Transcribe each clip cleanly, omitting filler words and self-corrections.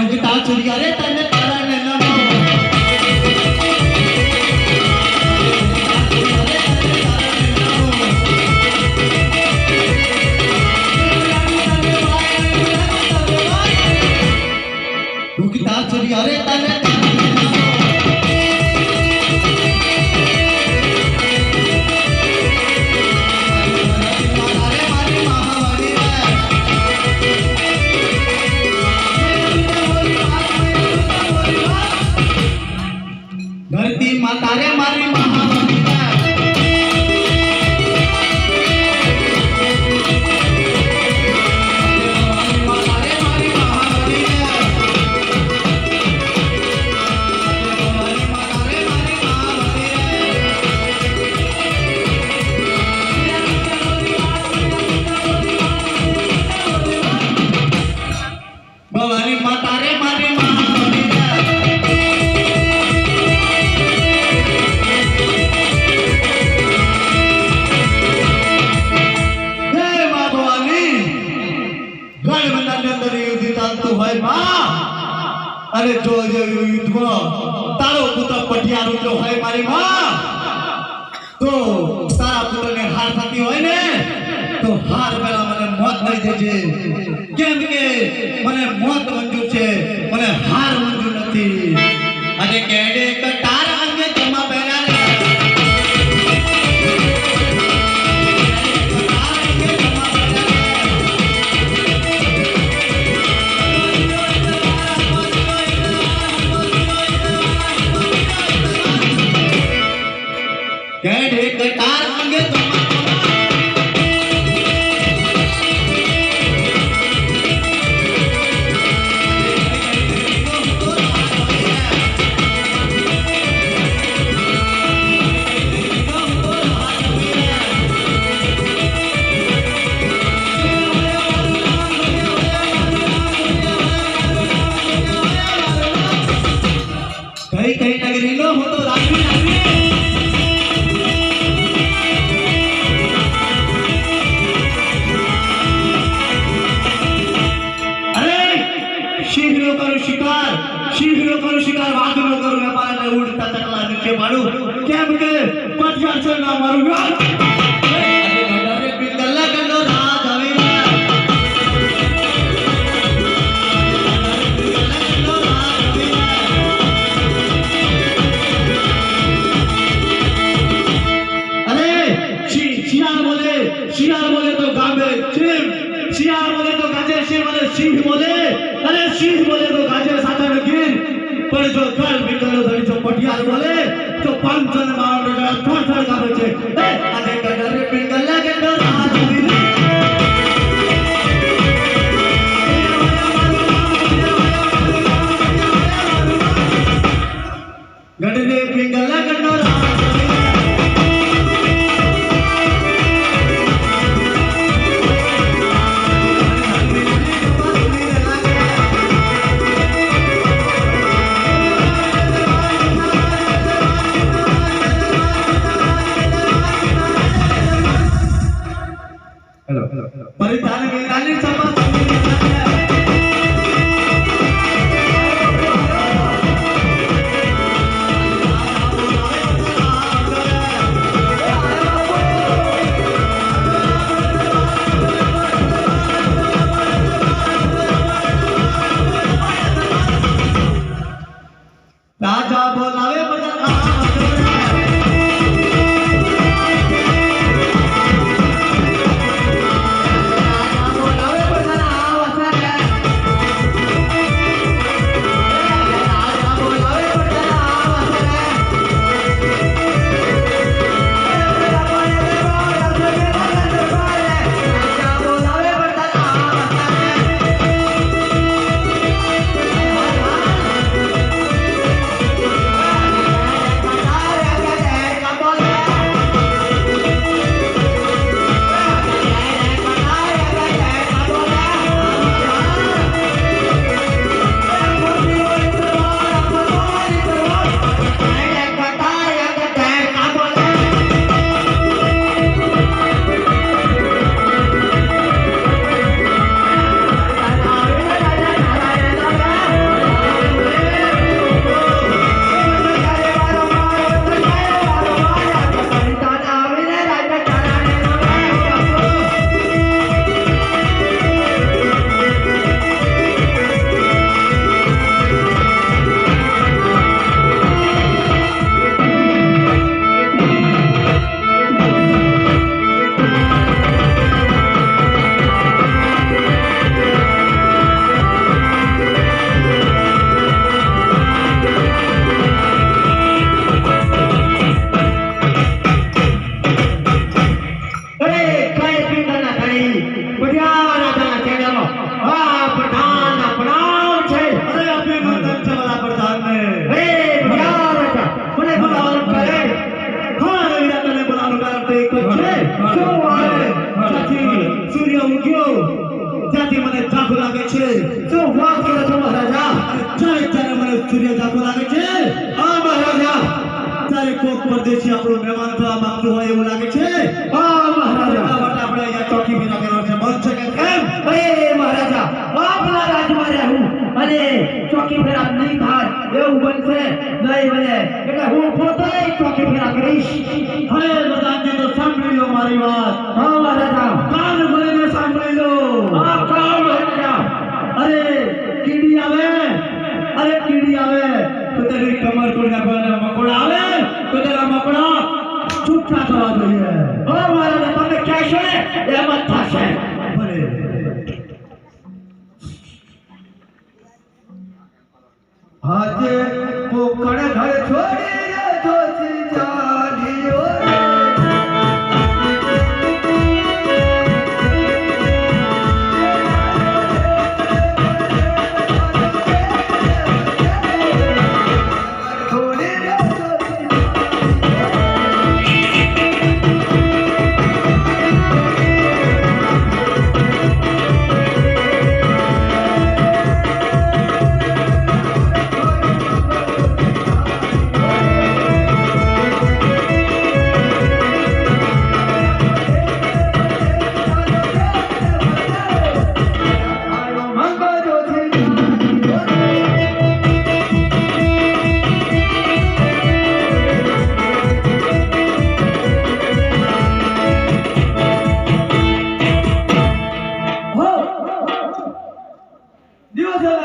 उगता सूर्य रे तने तारा ने नमो उगता सूर्य रे तने धरती माता रे मारी महावाणी भवानी माता रे मारी महावाणी अरे जो युद्ध में तारो पुत्र पटियारू जो है मारी मां तो तारा पुत्र ने हार खाती होय ने तो हार बेला मने मौत नहीं देजे केम के मने मौत मंजूर छे मने हार मंजूर नथी अने केडे कटार अंगे जमा बेरा रे केडे कटार अंगे जमा कई नगरी नो हो तो राखी राखी शीघ्र करो शिकार वाद न करो व्यापार ने उड़ता चकला नीचे मारू क्या मुझे पटियार से ना मारूंगा अरे भंडारे पिंगला कंडो राज हवेला अरे शियाल बोले तो गांबे सिंह शियाल बोले तो गाजे सिंह बोले सिंह बोले अरे सिंह बोले तो गाजे साधा गिर पर जो गल बिकलो धड़ी जो पटियार बोले तो पंचन मार गया थर गावे छे ए आगे गडरे पिंगला के डर हाथ बिने गडरे पिंगला के डर परिधान में रानी सभा राजा बोलावे बदन સૂર્ય જાતો લાગે છે? હા મહારાજા. તારે કોક પરદેશી આપણો મહેમાન થવા માંગતો હોય એવું લાગે છે? હા મહારાજા. માટે આપણે અહીંયા ચોકી ભેગા કરવાનો છે. મત છે કે કેમ? અરે મહારાજા, આપના રાજમાં રહું અને ચોકી ફેરા નહીં થાય એવું બનશે નહીં બને એટલે હું પોતે ચોકી ફેરા કરીશ. હવે બધાને તો સાંભળી લો મારી વાત. હા મહારાજા. કાન ખોલીને સાંભળી લો. હા કામ મહારાજા. અરે કીડી આવે, અરે કીડી આવે તો તેની કમર તોડી નાખવાના. મકોડા આવે તો તેના મકોડા છૂટા થવા જોઈએ. હા મહારાજા, તમે કહેશો ને એમ જ થશે. ભલે. આજે કોકણ ઘર છોડીને જોશી ચાલ્યો રે.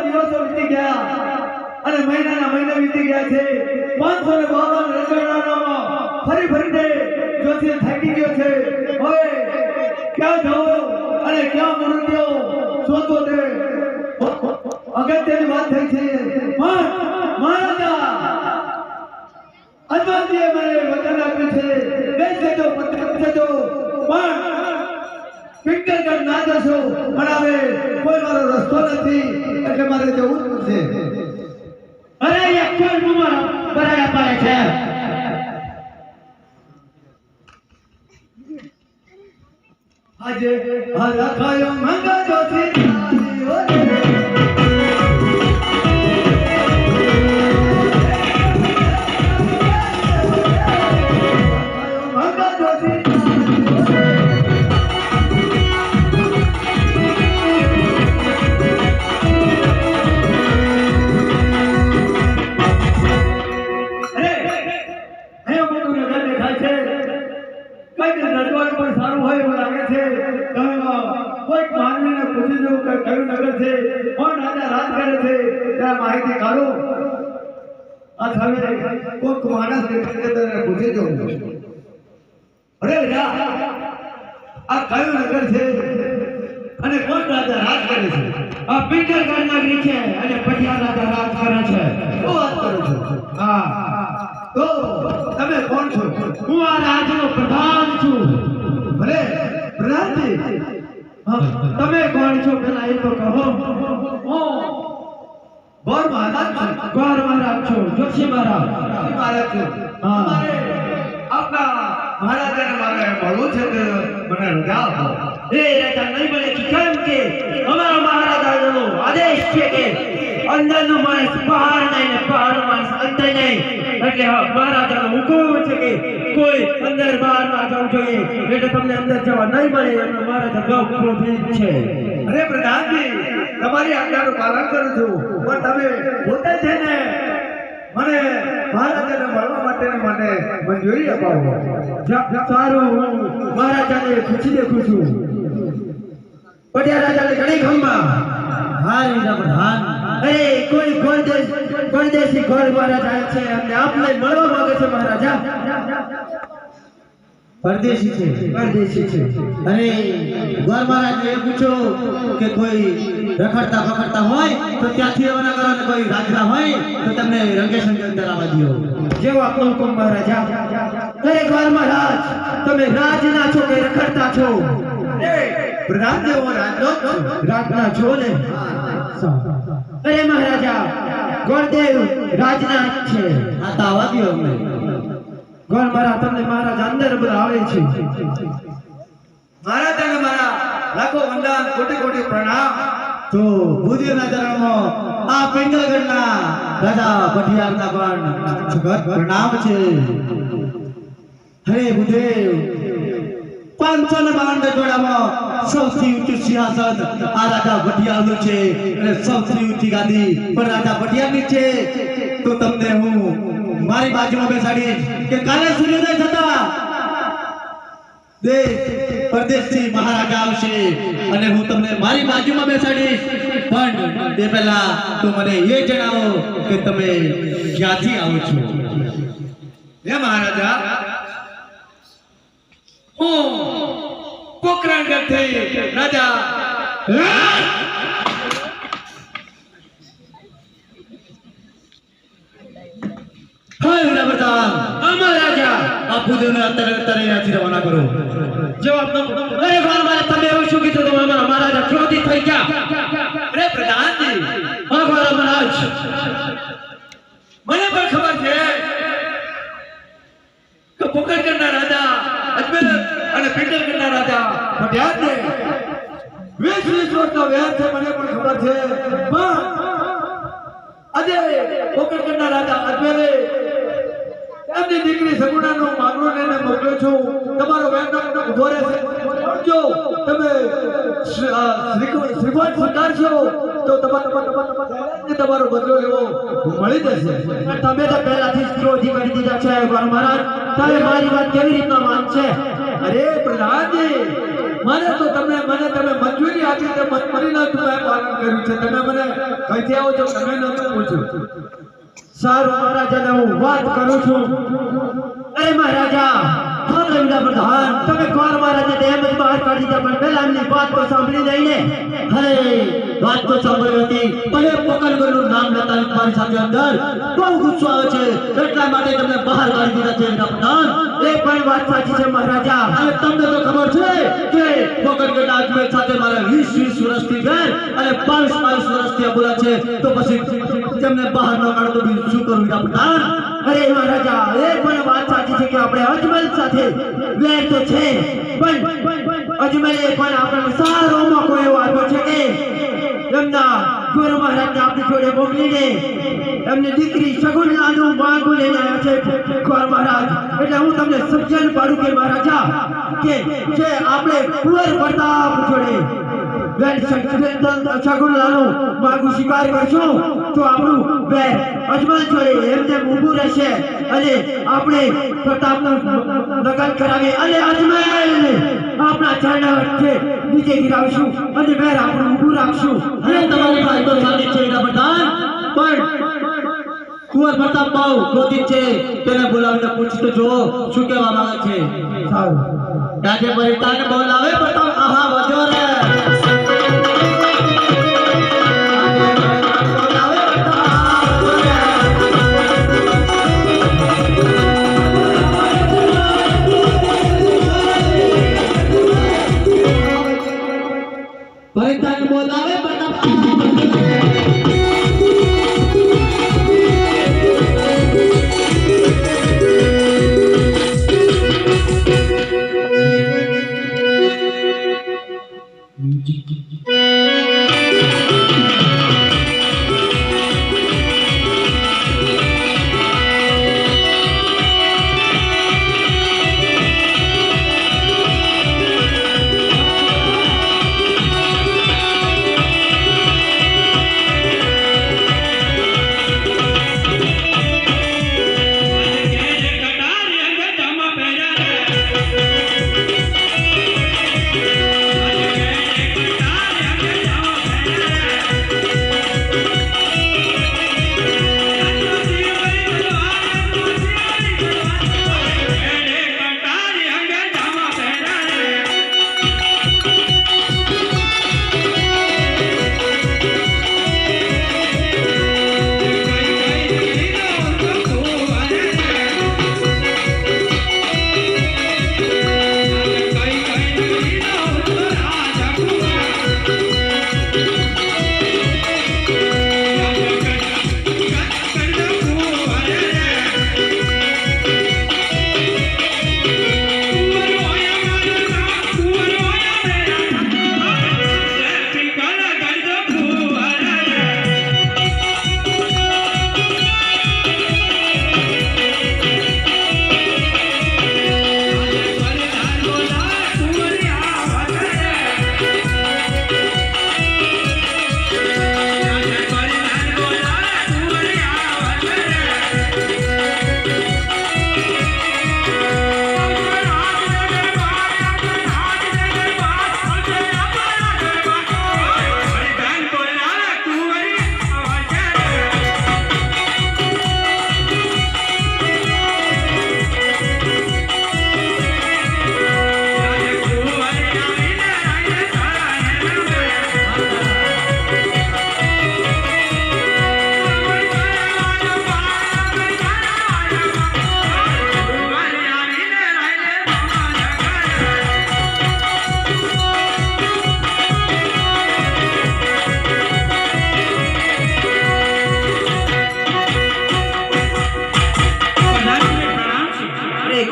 દિવસો વીતી ગયા અને મહિનાના મહિના વીતી ગયા છે. 552 રજવાડાઓમાં ફરી ફરીને જોશી થાકી ગયો છે. હવે ક્યાં જવો અને ક્યાં મૃત્યુ શોધવો તે અગત્યની વાત થઈ છે. પણ મહારાજા અજમાનજીએ મને વચન આપ્યું છે, બેસજો પત્રજો પણ પિંગલગઢ ના જશો. પણ હવે કોઈ મારો રસ્તો નથી એટલે મારે જવું જ પડશે. અરે એક કોણ મારા બરાયા પાડે છે. આજે હરખાયો મંગળ જોશી ચાલ્યો રે. માહિતી કાઢો. આ સામે કોઈક માણસ પૂછી દો. અરે રાજા, આ કયું નગર છે અને કોણ રાજા રાજ કરે છે? આ પિંગલગઢ નગરી છે અને પટિયા રાજા રાજ કરે છે. શું વાત કરો છો? હા. તો તમે કોણ છો? હું આ રાજનો પ્રધાન છું. ભલે પ્રધાનજી. તમે કોણ છો પેલા એ તો કહો. ગોર મહારાજ છું. ગોર મહારાજ છો, જોશી મહારાજ. મહારાજ છું. હા. મારે આપના મહારાજાને મારે મળવું છે કે મને રજા આપો. એ રાજા નહીં મળે કે કેમ કે અમારા મહારાજાનો આદેશ છે કે અંદરનો માણસ બહાર નહીં ને બહારનો માણસ અંદર નહીં. એટલે મહારાજાનો હુકમ છે કે કોઈ અંદર બહાર ના જવું જોઈએ. એટલે તમને અંદર જવા નહીં મળે. એમનો મહારાજા બહુ ક્રોધિત છે. અરે પ્રધાનજી, તમારી આજ્ઞાનું પાલન કરું છું, પણ તમે પોતે છે ને મને મહારાજાને મળવા માટે મંજૂરી અપાવો. સારું, હું મહારાજાને પૂછી દેખું છું. પટિયા રાજાને ઘણી ખંભા. હા રાજા પ્રધાન. અરે કોઈ પરદેશી ગોર મહારાજ છે અમને આપને મળવા માંગે છે. મહારાજા પરદેશી છે. પરદેશી છે. અરે ગોર મહારાજને એ પૂછો કે કોઈ રખડતા પકડતા હોય તો ત્યાંથી રવાના કરો, ને કોઈ રાજના હોય તો તમને રંગેશંકર અંદર આવવા દો. જેવો આપનો હુકમ મહારાજા. અરે ગોર મહારાજ, તમે રાજના છો કે રખડતા છો? પ્રધાન જેવો રાજનો જ છું. રાજના છો ને? અરે મહારાજા, ગોરદેવ રાજના જ છે. આ તો આવવા દો અમને. ગોર મહારાજ, તમને મહારાજ અંદર બોલાવે છે. મહારાજાને મારા લાખો વંદન, કોટી કોટી પ્રણામ. તો બુદ્ધિના ચરણમાં આ પિંગલગઢના રાજા પટિયારના પણ સખત પ્રણામ છે. હરે બુદ્ધેવ, 552 જોડામાં સૌથી ઊંચું સિંહાસન આ રાજા પટિયારનું છે અને સૌથી ઊંચી ગાદી પણ રાજા પટિયારની છે. તો તમને હું મારી બાજુમાં બેસાડીશ કે કાલે સૂર્યોદય થતા દેશ પરદેશથી મહારાજા આવશે અને હું તમને મારી બાજુમાં બેસાડીશ. પણ તે પહેલા તો મને એ જણાવો કે તમે ક્યાંથી આવો છો? હે મહારાજા, હું પોખરણગઢથી રાજા હાય વડાપ્રધાન, અમાર રાજા આ બુદ્ધને અત્યારે અહીંયાથી રવાના કરો. જવાબ દો. અરે મારા તમે એવું શું કીધું તો અમારા મહારાજા ક્રોધિત થઈ ગયા? અરે પ્રધાનજી, અમારા મહારાજ, મને પણ ખબર છે કે પોખરણગઢના રાજા અજમેર અને પિંગલગઢના રાજા પટિયારને 20 વર્ષનો વેર છે, મને પણ ખબર છે. પણ આજે પોખરણગઢના રાજા અજમેરે એમની દીકરી સગુણાનો માંગણો લઈને મોકલ્યો છું. તમારો વેર ઉભો રહેશે. જો તમે શ્રીફળ સ્વીકારશો તો તમારો બદલો એવો મળી જશે. તમે તો પહેલાથી જ ક્રોધી કરી દીધા છે મહારાજ, તમે મારી વાત કેવી રીતના માનશે? અરે પ્રધાનજી, મને તમે મંજૂરી આપી તે મંજૂરીના તમે પાલન કર્યું છે. તમે મને કઈથી આવો છો તમે નતું પૂછ્યું. સારું મહારાજાને હું વાત કરું છું. અરે મહારાજા, પ્રધાન, તમે કોણ મહારાજા એમ જ બહાર કાઢી દીધા, પણ પહેલા એમની વાત તો સાંભળી લઈને. અરે વાત તો સાંભળી હતી, પણ એ પોકરણગઢનું નામ લેતા મારી સાથે અંદર બહુ ગુસ્સો આવે છે, એટલા માટે તમને બહાર કાઢી દીધા છે વડાપ્રધાન. એ પણ વાત સાચી છે મહારાજા. અને તમને તો ખબર છે કે પોકરણગઢના અજમેર સાથે મારે 20 વર્ષથી વેર અને 22 વર્ષથી બોલા છે, તો પછી તેમને બહાર ન કાઢો તો બીજું શું કરું વડાપ્રધાન? અરે મહારાજા, એ પણ વાત સાચી છે કે આપણે અજમલ સાથે વેર તો છે, પણ અજમલે પણ આપણને સારો મોકો એવો આપ્યો છે કે એમના ગુરુ મહારાજને આપણી જોડે મોકલીને એમની દીકરી સગુણાનું માંગુ લઈને આવ્યા છે ગોર મહારાજ. એટલે હું તમને સમજણ પાડું કે મહારાજા, કે જે આપણે કુંવર પ્રતાપ જોડે સગુણાનું માંગુ સ્વીકાર કરશું તો આપણું વેર અજમલ જોડે એમને ઊભું રહેશે અને આપણે પ્રતાપનું લગ્ન કરાવી અને અજમલને આપણા ચરણ વચ્ચે નીચે ગિરાવશું અને વેર આપણું ઊભું રાખશું. અને તમારી વાત તો સાચી છે વડાપ્રધાન, પણ કુંવર પ્રતાપ બહુ ક્રોધિત છે, તેને બોલાવીને પૂછી તો જુઓ શું કહેવા માંગે છે. સારું, આજે પરિતાને બોલાવે પ્રતાપ, આહા વધ્યો રે. પરિતાને બોલાવે પ્રતાપ,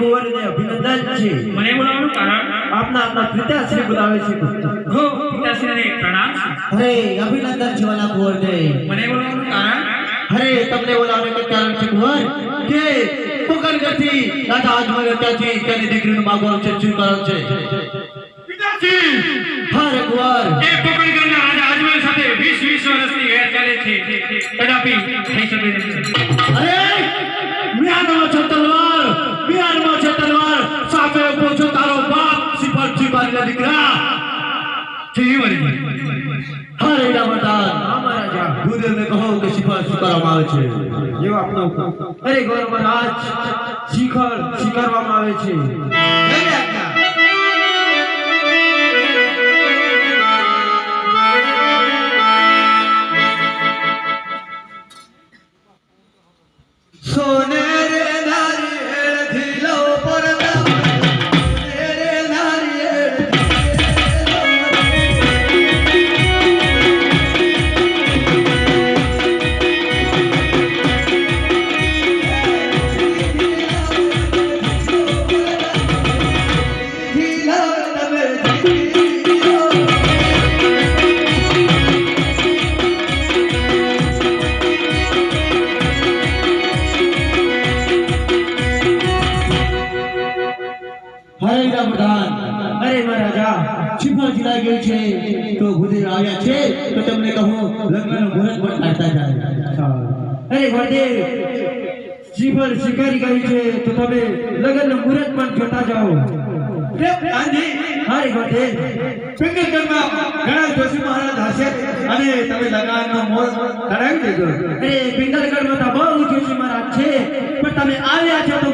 કુંવરને અભિનંદન છે. મને બોલાવવાનું કારણ આપના પિતાશ્રી બોલાવે છે. હો પિતાશ્રીને પ્રણામ છે. અરે અભિનંદન છે વાલા કુંવરને. મને બોલાવવાનું કારણ અરે તમને બોલાવને કે કારણ છે કુંવર કે પોકરગઢથી રાજા અજમલ ત્યાંથી તેની દીકરીનું માગવાનું છે. શું કારણ છે પિતાશ્રી અરે કુંવર એ પોકરગઢના રાજા અજમલ સાથે 20 વર્ષની વેર ચાલે છે. કદાપી થઈ શકે નહીં. અરે મ્યાનમાં છે તલવાર સાપે ઉભો છો તારો બાપ સિપાહી મારીના દીકરા. જી વળી અરે રામદાન હા મહારાજા. ગુરુદેવને કહો કે સિપાહી શું કરવામાં આવે છે. જેવો આપનો હુકમ. અરે ગૌર મહારાજ સ્વીકારવામાં આવે છે. જય આજ્ઞા. સોનેરે નારિયેળથી લો પરદા સોનેરે હરે રામદાન અરે મહારાજા. સિપાહી લાગી ગઈ છે તો ગુરુદેવ આવ્યા છે તો તમને કહું લગ્નનું મુહૂર્ત પણ કાઢતા જાય. અરે ગુરુદેવ શ્રીફળ સ્વીકારી ગઈ છે તો તમે લગ્નનું મુહૂર્ત પણ જોતા જાઓ. અરે ગુરુદેવ પિંગલગઢમાં ઘણા જોશી મહારાજ હશે અને તમે લગ્નનો મુહૂર્ત કરાવી દેજો. અરે પિંગલગઢમાં તો બહુ જોશી મહારાજ છે પણ તમે આવ્યા છો તો